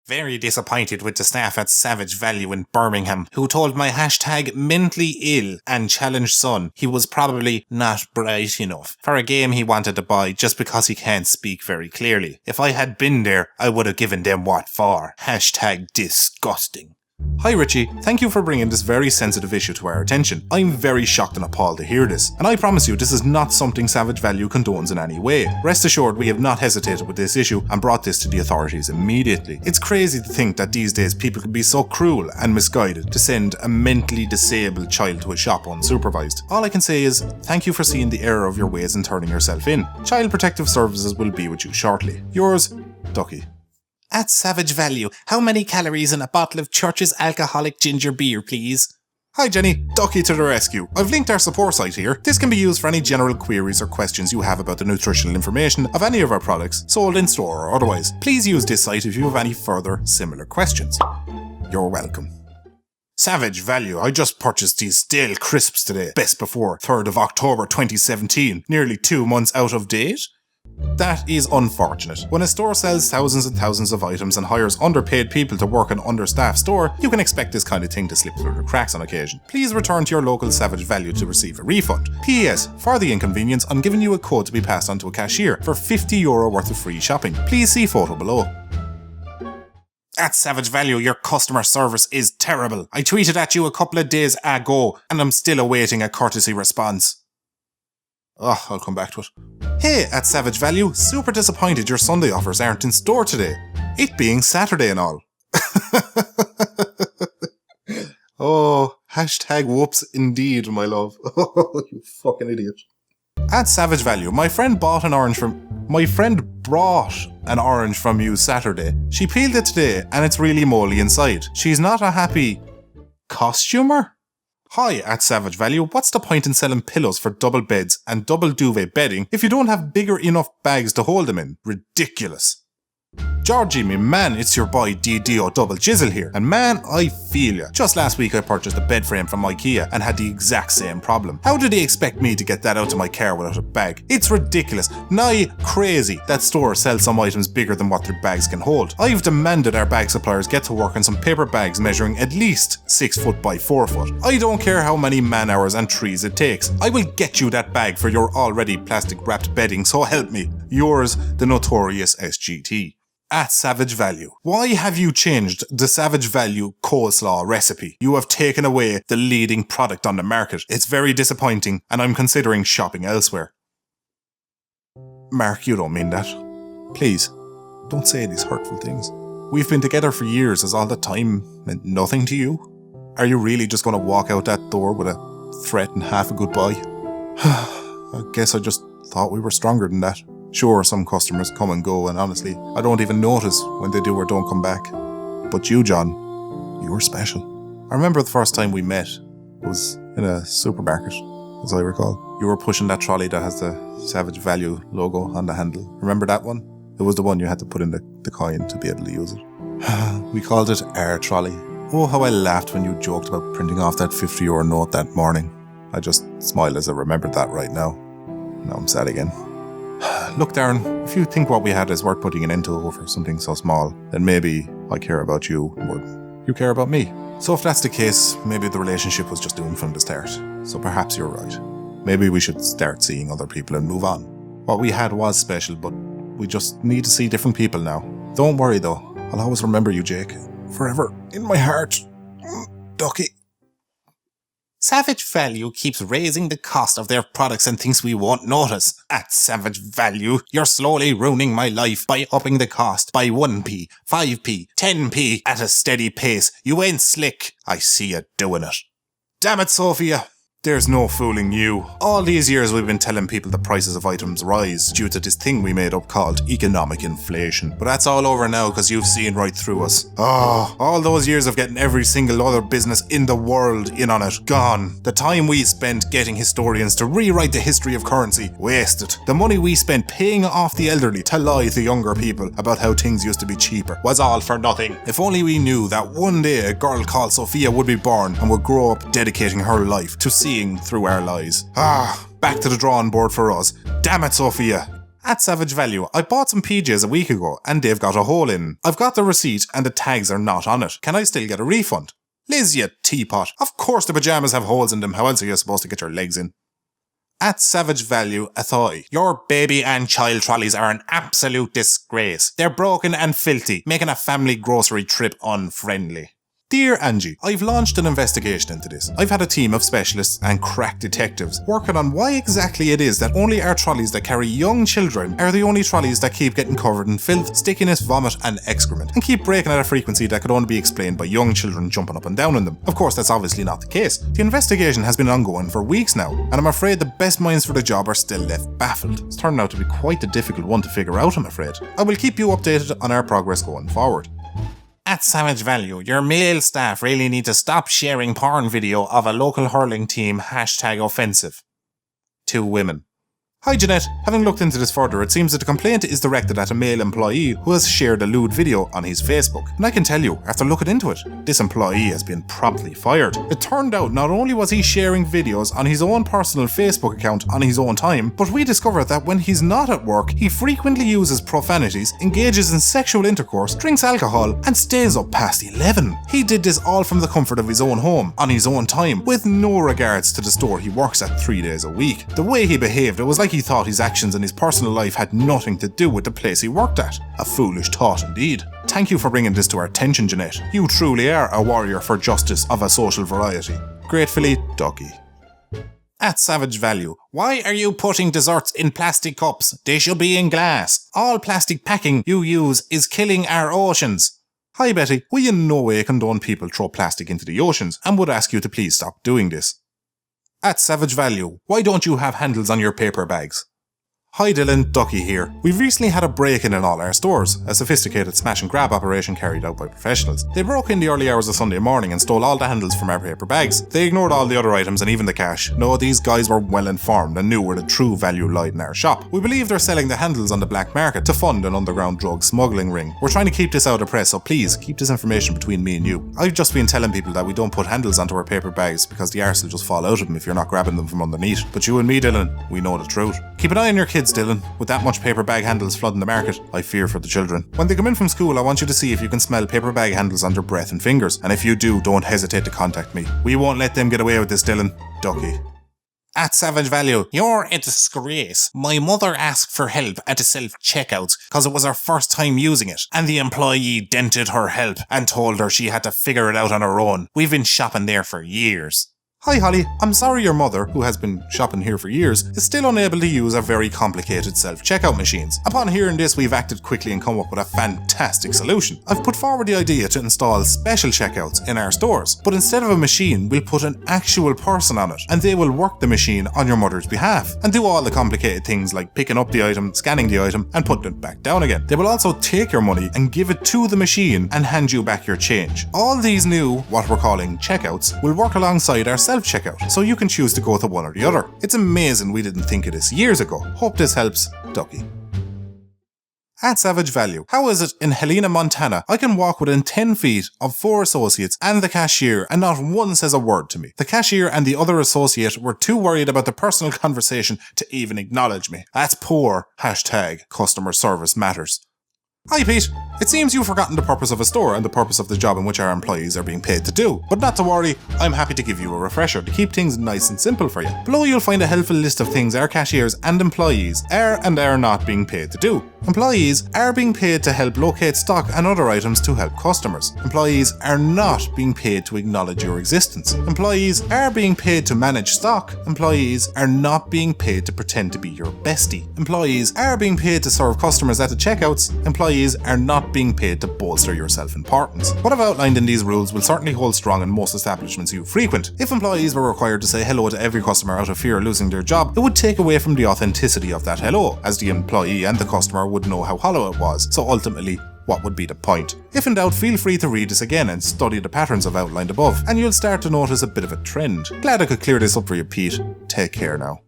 Very disappointed with the staff at Savage Value in Birmingham, who told my hashtag mentally ill and challenged son he was probably not bright enough for a game he wanted to buy just because he can't speak very clearly. If I had been there, I would have given them what for. Hashtag disgusting. Hi Richie, thank you for bringing this very sensitive issue to our attention. I'm very shocked and appalled to hear this, and I promise you this is not something Savage Value condones in any way. Rest assured we have not hesitated with this issue and brought this to the authorities immediately. It's crazy to think that these days people can be so cruel and misguided to send a mentally disabled child to a shop unsupervised. All I can say is, thank you for seeing the error of your ways and turning yourself in. Child Protective Services will be with you shortly. Yours, Ducky. At Savage Value, how many calories in a bottle of Church's alcoholic ginger beer, please? Hi Jenny, Ducky to the rescue. I've linked our support site here. This can be used for any general queries or questions you have about the nutritional information of any of our products, sold in store or otherwise. Please use this site if you have any further similar questions. You're welcome. Savage Value, I just purchased these stale crisps today. Best before 3rd of October 2017. Nearly 2 months out of date? That is unfortunate. When a store sells thousands and thousands of items and hires underpaid people to work an understaffed store, you can expect this kind of thing to slip through the cracks on occasion. Please return to your local Savage Value to receive a refund. P.S. For the inconvenience, I'm giving you a code to be passed on to a cashier for €50 worth of free shopping. Please see photo below. At Savage Value, your customer service is terrible. I tweeted at you a couple of days ago, and I'm still awaiting a courtesy response. Oh, I'll come back to it. Hey, at Savage Value, super disappointed your Sunday offers aren't in store today. It being Saturday and all. Oh, hashtag whoops indeed, my love. Oh, you fucking idiot. At Savage Value, my friend brought an orange from you Saturday. She peeled it today and it's really moldy inside. She's not a happy costumer? Hi, at Savage Value, what's the point in selling pillows for double beds and double duvet bedding if you don't have bigger enough bags to hold them in? Ridiculous. Georgie, me man, it's your boy DDO Double Jizzle here, and man, I feel ya. Just last week I purchased a bed frame from IKEA and had the exact same problem. How do they expect me to get that out of my car without a bag? It's ridiculous, nigh crazy that stores sell some items bigger than what their bags can hold. I've demanded our bag suppliers get to work on some paper bags measuring at least 6 foot by 4 foot. I don't care how many man hours and trees it takes. I will get you that bag for your already plastic wrapped bedding, so help me. Yours, the notorious SGT. At Savage Value. Why have you changed the Savage Value coleslaw recipe? You have taken away the leading product on the market. It's very disappointing and I'm considering shopping elsewhere. Mark, you don't mean that. Please, don't say these hurtful things. We've been together for years. As all the time meant nothing to you? Are you really just going to walk out that door with a threat and half a goodbye? I guess I just thought we were stronger than that. Sure, some customers come and go, and honestly, I don't even notice when they do or don't come back. But you, John, you're special. I remember the first time we met was in a supermarket, as I recall. You were pushing that trolley that has the Savage Value logo on the handle. Remember that one? It was the one you had to put in the coin to be able to use it. We called it our trolley. Oh, how I laughed when you joked about printing off that €50 note that morning. I just smile as I remembered that right now. Now I'm sad again. Look, Darren, if you think what we had is worth putting an end to over something so small, then maybe I care about you more than you care about me. So if that's the case, maybe the relationship was just doomed from the start. So perhaps you're right. Maybe we should start seeing other people and move on. What we had was special, but we just need to see different people now. Don't worry though, I'll always remember you, Jake. Forever in my heart. Ducky. Savage Value keeps raising the cost of their products and thinks we won't notice. At Savage Value, you're slowly ruining my life by upping the cost by 1p, 5p, 10p at a steady pace. You ain't slick. I see you doing it. Damn it, Sophia. There's no fooling you. All these years we've been telling people the prices of items rise due to this thing we made up called economic inflation. But that's all over now because you've seen right through us. Oh, all those years of getting every single other business in the world in on it, gone. The time we spent getting historians to rewrite the history of currency, wasted. The money we spent paying off the elderly to lie to younger people about how things used to be cheaper was all for nothing. If only we knew that one day a girl called Sophia would be born and would grow up dedicating her life to seeing through our lies. Back to the drawing board for us. Damn it, Sophia. At Savage Value, I bought some PJs a week ago and they've got a hole in. I've got the receipt and the tags are not on it. Can I still get a refund? Liz, you teapot. Of course the pyjamas have holes in them. How else are you supposed to get your legs in? At Savage Value Athoy, your baby and child trolleys are an absolute disgrace. They're broken and filthy, making a family grocery trip unfriendly. Dear Angie, I've launched an investigation into this. I've had a team of specialists and crack detectives working on why exactly it is that only our trolleys that carry young children are the only trolleys that keep getting covered in filth, stickiness, vomit and excrement, and keep breaking at a frequency that could only be explained by young children jumping up and down in them. Of course, that's obviously not the case. The investigation has been ongoing for weeks now, and I'm afraid the best minds for the job are still left baffled. It's turned out to be quite a difficult one to figure out, I'm afraid. I will keep you updated on our progress going forward. At Savage Value, your male staff really need to stop sharing porn video of a local hurling team #offensive. 2 women. Hi Jeanette, having looked into this further, it seems that the complaint is directed at a male employee who has shared a lewd video on his Facebook. And I can tell you, after looking into it, this employee has been promptly fired. It turned out not only was he sharing videos on his own personal Facebook account on his own time, but we discovered that when he's not at work, he frequently uses profanities, engages in sexual intercourse, drinks alcohol, and stays up past 11. He did this all from the comfort of his own home, on his own time, with no regards to the store he works at 3 days a week. The way he behaved, it was like he thought his actions in his personal life had nothing to do with the place he worked at. A foolish thought indeed. Thank you for bringing this to our attention, Jeanette. You truly are a warrior for justice of a social variety. Gratefully, Ducky. At Savage Value, why are you putting desserts in plastic cups? They should be in glass. All plastic packing you use is killing our oceans. Hi Betty, we in no way condone people throw plastic into the oceans and would ask you to please stop doing this. At Savage Value, why don't you have handles on your paper bags? Hi Dylan, Ducky here. We've recently had a break-in all our stores, a sophisticated smash and grab operation carried out by professionals. They broke in the early hours of Sunday morning and stole all the handles from our paper bags. They ignored all the other items and even the cash. No, these guys were well informed and knew where the true value lied in our shop. We believe they're selling the handles on the black market to fund an underground drug smuggling ring. We're trying to keep this out of press, so please keep this information between me and you. I've just been telling people that we don't put handles onto our paper bags because the arse will just fall out of them if you're not grabbing them from underneath. But you and me, Dylan, we know the truth. Keep an eye on your kids, Dylan. With that much paper bag handles flooding the market, I fear for the children. When they come in from school, I want you to see if you can smell paper bag handles on their breath and fingers. And if you do, don't hesitate to contact me. We won't let them get away with this, Dylan. Ducky. At Savage Value, you're a disgrace. My mother asked for help at the self-checkouts because it was her first time using it, and the employee dented her help and told her she had to figure it out on her own. We've been shopping there for years. Hi Holly, I'm sorry your mother, who has been shopping here for years, is still unable to use our very complicated self-checkout machines. Upon hearing this, we've acted quickly and come up with a fantastic solution. I've put forward the idea to install special checkouts in our stores, but instead of a machine, we'll put an actual person on it, and they will work the machine on your mother's behalf, and do all the complicated things like picking up the item, scanning the item, and putting it back down again. They will also take your money and give it to the machine and hand you back your change. All these new, what we're calling checkouts, will work alongside our self-checkout, so you can choose to go to one or the other. It's amazing we didn't think of this years ago. Hope this helps, Ducky. At Savage Value, how is it in Helena, Montana, I can walk within 10 feet of 4 associates and the cashier and not one says a word to me? The cashier and the other associate were too worried about the personal conversation to even acknowledge me. That's poor. #customer service matters. Hi Pete, it seems you've forgotten the purpose of a store and the purpose of the job in which our employees are being paid to do. But not to worry, I'm happy to give you a refresher to keep things nice and simple for you. Below you'll find a helpful list of things our cashiers and employees are and are not being paid to do. Employees are being paid to help locate stock and other items to help customers. Employees are not being paid to acknowledge your existence. Employees are being paid to manage stock. Employees are not being paid to pretend to be your bestie. Employees are being paid to serve customers at the checkouts. Employees are not being paid to bolster your self-importance. What I've outlined in these rules will certainly hold strong in most establishments you frequent. If employees were required to say hello to every customer out of fear of losing their job, it would take away from the authenticity of that hello, as the employee and the customer would know how hollow it was. So ultimately, what would be the point? If in doubt, feel free to read this again and study the patterns I've outlined above, and you'll start to notice a bit of a trend. Glad I could clear this up for you, Pete. Take care now.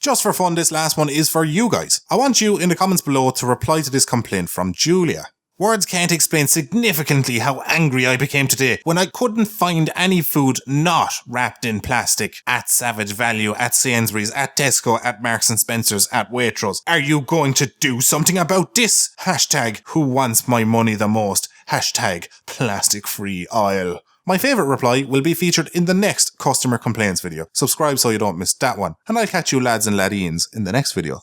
Just for fun, this last one is for you guys. I want you in the comments below to reply to this complaint from Julia. Words can't explain significantly how angry I became today when I couldn't find any food not wrapped in plastic at Savage Value, at Sainsbury's, at Tesco, at Marks and Spencer's, at Waitrose. Are you going to do something about this? Hashtag who wants my money the most? Hashtag plastic free aisle. My favourite reply will be featured in the next customer complaints video. Subscribe so you don't miss that one. And I'll catch you lads and ladines in the next video.